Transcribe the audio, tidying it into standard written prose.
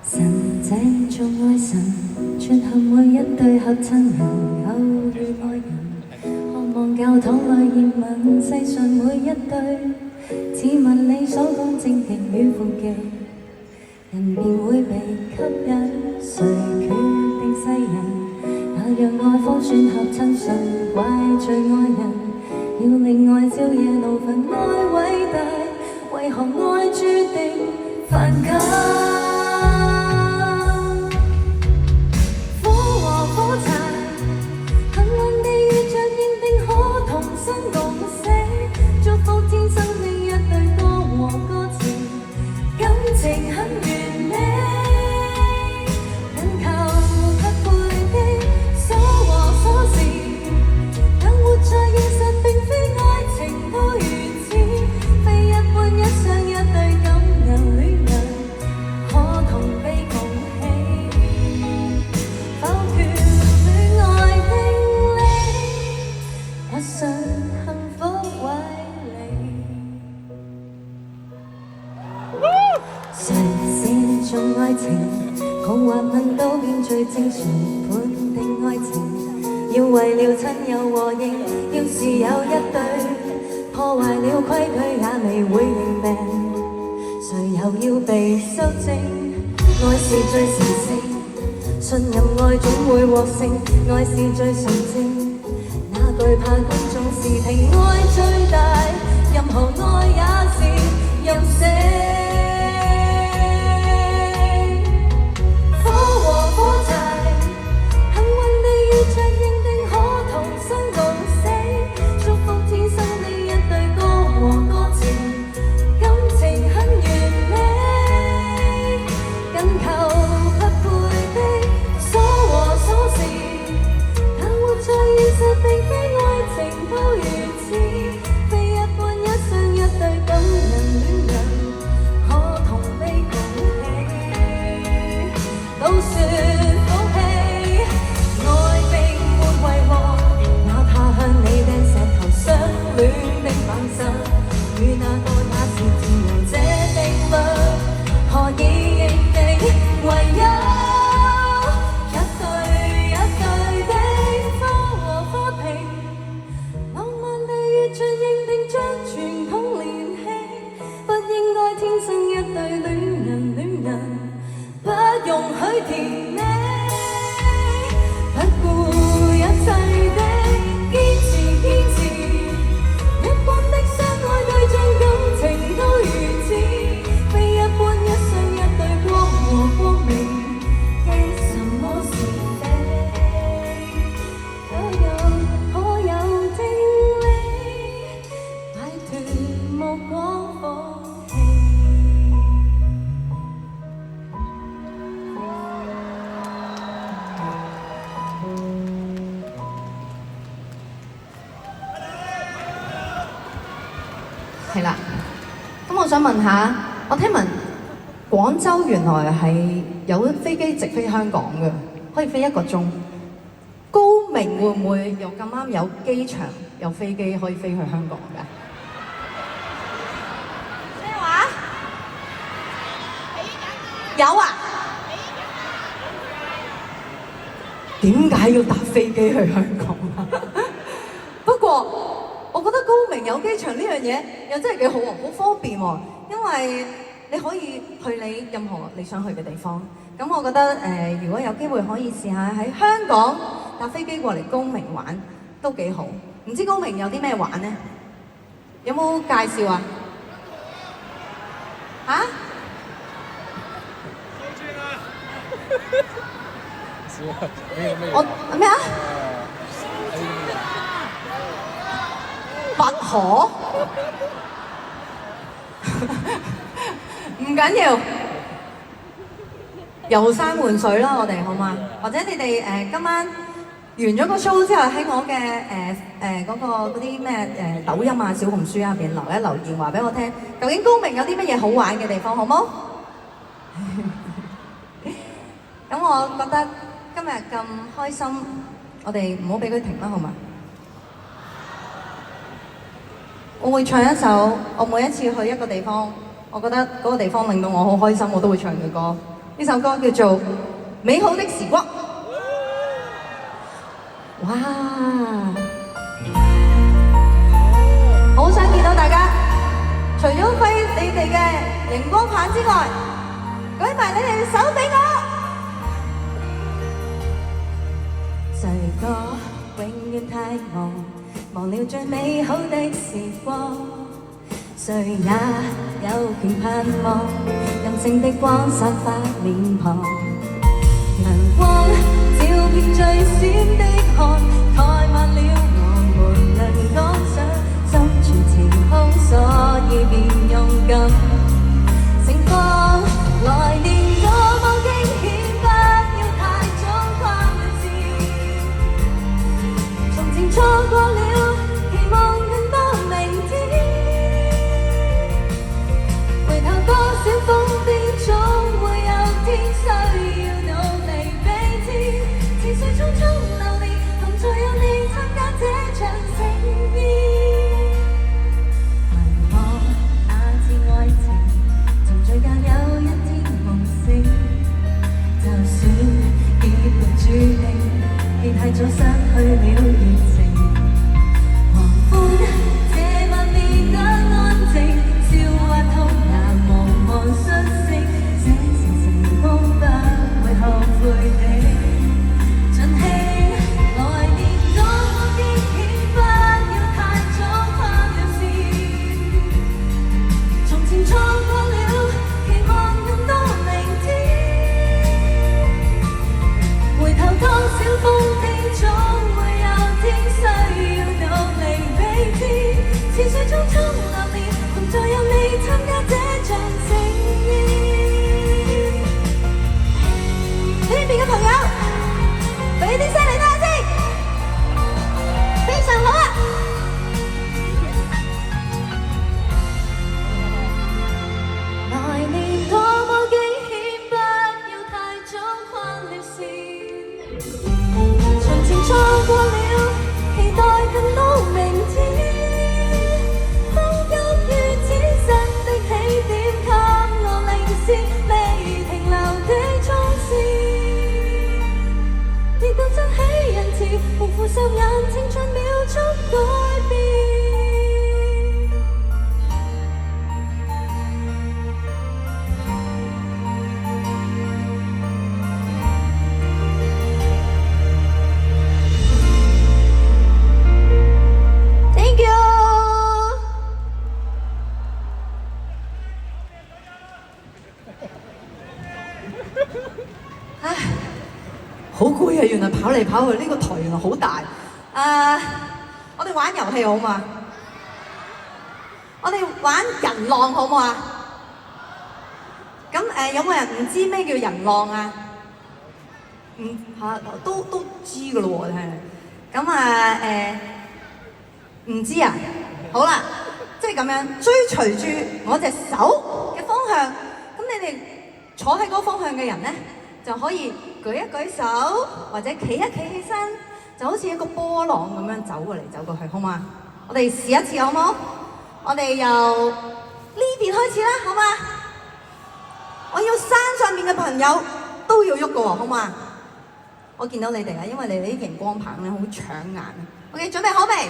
神井中愛神，撮合每一對合親人，偶遇愛人，渴望教堂內熱吻，世上每一對，似物理所講正極與負極，人便會被吸引。誰決定世人？那讓愛方算合親信，怪罪愛人，要令愛朝夜怒憤，愛偉大，為何愛注定犯禁？火柴，幸運地遇着認定可同生共死，祝福天生的一對歌和歌詞，感情很完美，緊扣匹配的鎖和鎖匙，但活在現實並非愛情都如此，非一般一雙一對感人戀人，可同悲共喜，否決我信幸福為你，誰是種愛情？共或問到變最正常，判定愛情要為了親友和應，要是有一對破壞了規矩也未會認病，誰又要被修正？愛是最神聖，信任愛總會獲勝，愛是最純正。懼怕觀眾視聽，愛最大，任何愛也是任性。火和火柴，幸運地遇着認定可同生共死，祝福天生的一對歌和歌詞，感情很完美，緊扣匹配的鎖和鎖匙，但活在現實並非都如此，非一般一雙一對感人戀人，可同悲共喜，都說放棄，愛並沒為何，哪怕向你掟石頭，相戀的反身，與那個也是自由這定律，何以認定唯有甜美，不顧一切的堅持，一般的相愛對象感情都如此，非一般一雙一對光和光明嘅什麼是非，可有定理，擺脫無果放棄。係啦，咁我想問下，我聽聞廣州原來係有飛機直飛香港嘅，可以飛1個鐘。高明會唔會又咁啱有機場有飛機可以飛去香港㗎？咩話？有啊？點解要搭飛機去香港啊？不過我覺得高明有機場呢樣嘢又真係幾好喎，好方便喎，因為你可以去你任何你想去嘅地方。咁我覺得如果有機會可以試下喺香港搭飛機過嚟高明玩，都幾好。唔知高明有啲咩玩呢？有冇介紹啊？嚇？我咩啊？拔河唔緊要，遊山玩水啦，我哋好嘛？或者你哋今晚完咗個 show 之後，喺我嘅嗰啲咩抖音啊、小紅書入邊留言話俾我聽，究竟高明有啲乜嘢好玩嘅地方，好冇？咁我覺得今日咁開心，我哋唔好俾佢停啦，好嘛？我會唱一首我每一次去一個地方，我覺得嗰個地方令到我好開心，我都會唱嘅歌。呢首歌叫做《美好的時光》。哇！好想見到大家，除咗揮你哋嘅熒光棒之外，舉埋你哋手俾我。誰個永遠太忙，忘了最美好的時光。誰也有權盼望，任性的光散發臉龐。陽光照遍最閃的汗，蓋滿了我沒能趕上，心存晴空，所以便勇敢盛放。來年多麼驚險，不要太早跨了線，從前錯過了，期望更多明天。回頭多少瘋癲，總會有天需要努力比肩。似水匆匆流年，同在有你參加這場盛宴。迷惘那次愛情，沉醉間有一天夢醒。就算結局注定，別太早失去了熱情。黃昏這晚變得安靜，笑話痛也無望xuất聲，這是成功不會後悔的盡興。來年多麼驚險，不要太早跨了線，從前錯過了，期望更多明天。回頭多少瘋癲，總會有天需要努力比肩。似水匆匆流年，同在有你參加這場盛宴。呢邊嘅朋友，俾啲聲嚟聽下先，非常好啊！來年多麼驚險，不要太早跨了線，從前錯過了，期待更多明天。風急於此生的起點，給我領先未停留的衝線。跌到真起人潮，紅褲繡眼，青春秒速改變。Thank you。唉，好攰啊！原來跑嚟跑去，呢個台原來好大。我哋玩遊戲好嘛？我哋玩人浪好唔好啊？咁有冇人唔知咩叫人浪啊？都知㗎咯喎，真係。咁唔知啊？好啦，即係咁樣追隨住我隻手嘅方向，咁你哋坐喺嗰個方向嘅人咧，就可以舉一舉手，或者企一企起身，就好似一個波浪咁樣走過嚟走過去，好嘛？我哋試一次好冇？我哋由呢邊開始啦，好嘛？我要山上面嘅朋友都要喐嘅喎，好嘛？我見到你哋啊，因為你哋啲熒光棒咧好搶眼。OK，準備好未？